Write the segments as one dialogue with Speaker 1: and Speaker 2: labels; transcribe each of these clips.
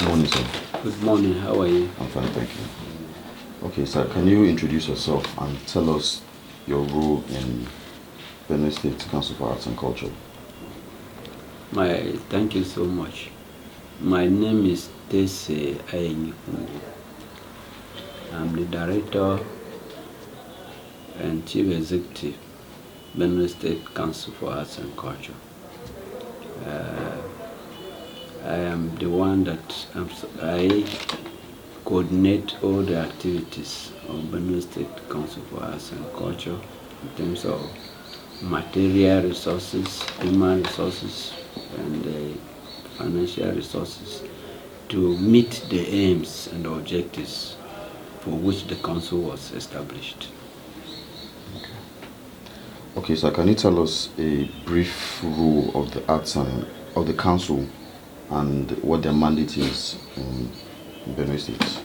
Speaker 1: Morning, sir.
Speaker 2: Good morning, how are you?
Speaker 1: I'm fine, thank you. Okay, sir, can you introduce yourself and tell us your role in Benue State Council for Arts and Culture?
Speaker 2: Thank you so much. My name is Tese Ayenyiku. I'm the Director and Chief Executive, Benue State Council for Arts and Culture. I am the one that I coordinate all the activities of Benue State Council for Arts and Culture in terms of material resources, human resources, and financial resources to meet the aims and objectives for which the council was established.
Speaker 1: Okay, sir, can you tell us a brief role of the arts and of the council and what their mandate is in Benue State?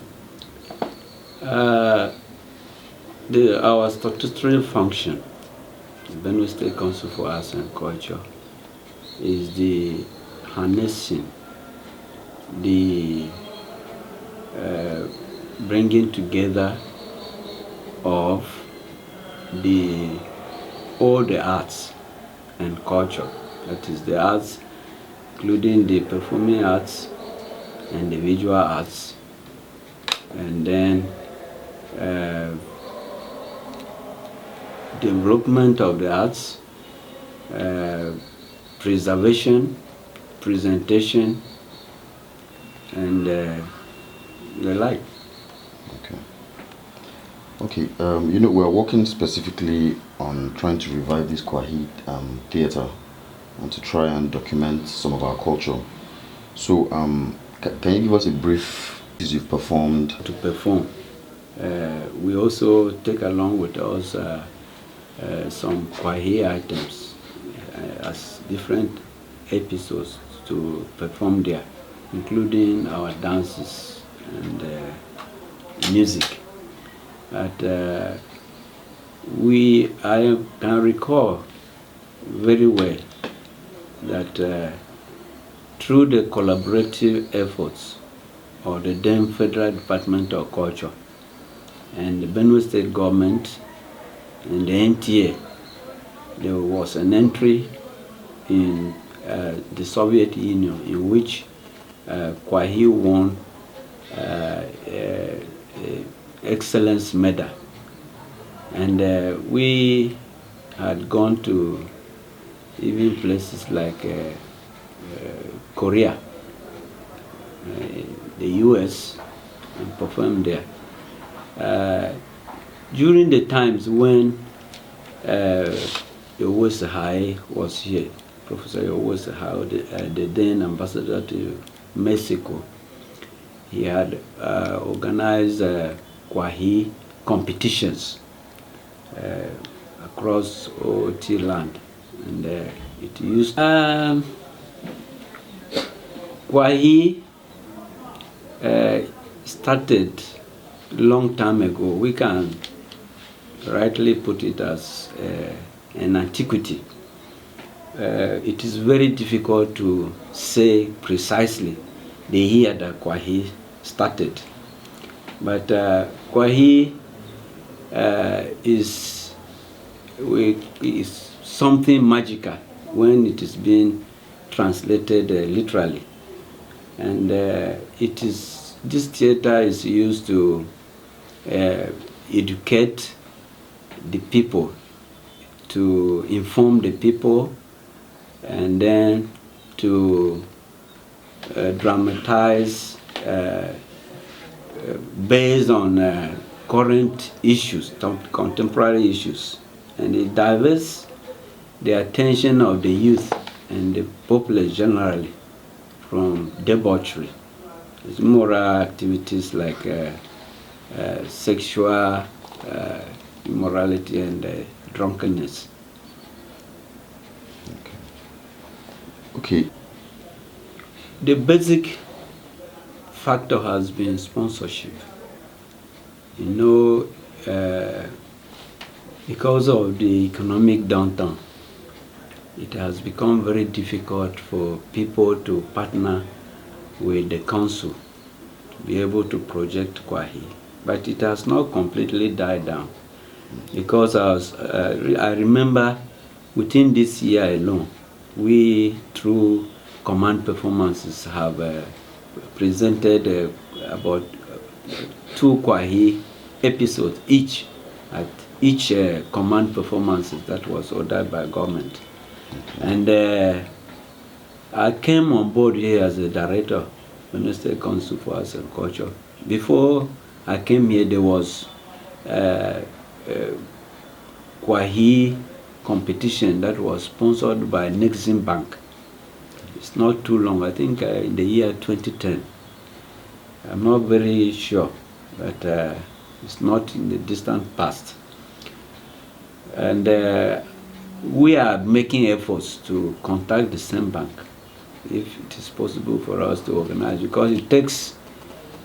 Speaker 2: Our statutory function, the Benue State Council for Arts and Culture, is the harnessing, the bringing together of all the arts and culture. That is the arts, including the performing arts and the visual arts, and then development of the arts, preservation, presentation, and the like.
Speaker 1: Okay, we're working specifically on trying to revive this Kwagh theater and to try and document some of our culture. So, can you give us a brief you've performed?
Speaker 2: To perform, we also take along with us some Kwagh items as different episodes to perform there, including our dances and music. But I can recall very well that through the collaborative efforts of the then Federal Department of Culture and the Benue State government and the NTA, there was an entry in the Soviet Union in which Kwagh won Excellence Medal, and we had gone to even places like Korea, the US, and performed there. During the times when Kwagh was here, Professor Kwagh, the then ambassador to Mexico, he had organized Kwagh competitions across OT land, and it used Kwagh started a long time ago. We can rightly put it as an antiquity. It is very difficult to say precisely the year that Kwagh started. But Kwagh is something magical when it is being translated literally. And this theater is used to educate the people, to inform the people, and then to dramatize based on current issues, contemporary issues, and it diverts the attention of the youth and the populace generally from debauchery. It's moral activities like sexual immorality and drunkenness.
Speaker 1: Okay.
Speaker 2: The basic factor has been sponsorship. Because of the economic downturn, it has become very difficult for people to partner with the council be able to project Kwagh. But it has not completely died down, because I remember within this year alone, we, through command performances, have presented about 2 Kwagh episodes each at each command performances that was ordered by government. And I came on board here as a director of Benue State Council for Arts and Culture. Before I came here, there was Kwagh competition that was sponsored by Nexim Bank. It's not too long, I think in the year 2010. I'm not very sure, but it's not in the distant past. And we are making efforts to contact the same bank if it is possible for us to organize, because it takes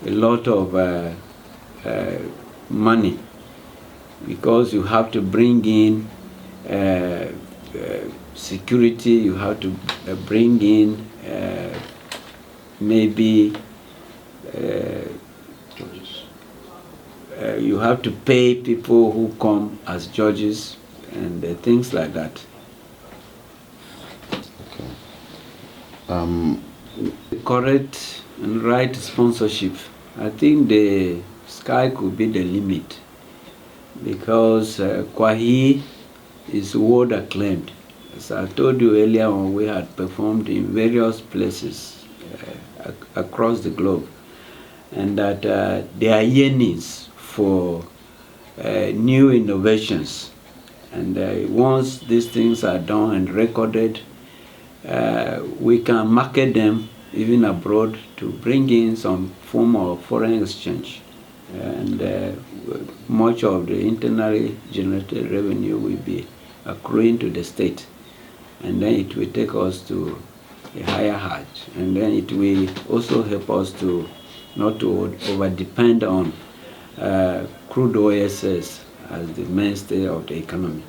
Speaker 2: a lot of money, because you have to bring in security, you have to bring in maybe you have to pay people who come as judges and things like that.
Speaker 1: Okay.
Speaker 2: Correct and right sponsorship. I think the sky could be the limit, because Kwagh is world acclaimed. As I told you earlier on, we had performed in various places across the globe, and that there are yearnings for new innovations. And once these things are done and recorded, we can market them even abroad to bring in some form of foreign exchange. And much of the internally generated revenue will be accruing to the state. And then it will take us to a higher height. And then it will also help us to not to over-depend on crude OSS as the mainstay of the economy.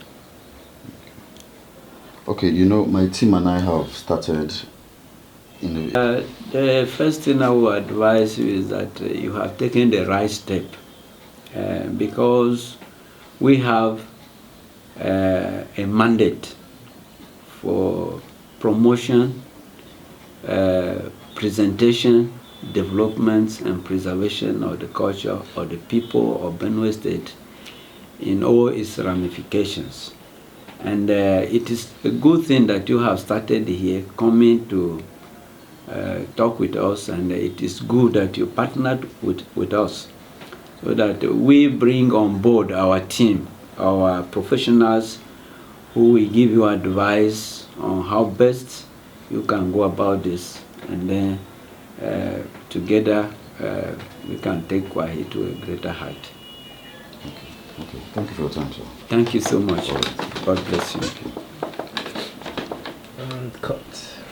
Speaker 1: Okay, you know, my team and I have started
Speaker 2: the first thing I would advise you is that you have taken the right step, because we have a mandate for promotion, presentation, development, and preservation of the culture of the people of Benue State in all its ramifications. And it is a good thing that you have started here, coming to talk with us, and it is good that you partnered with us, so that we bring on board our team, our professionals, who will give you advice on how best you can go about this, and then together we can take Kwagh to a greater height.
Speaker 1: Okay. Thank you for your time, sir.
Speaker 2: Thank you so much. God bless you.
Speaker 3: And cut.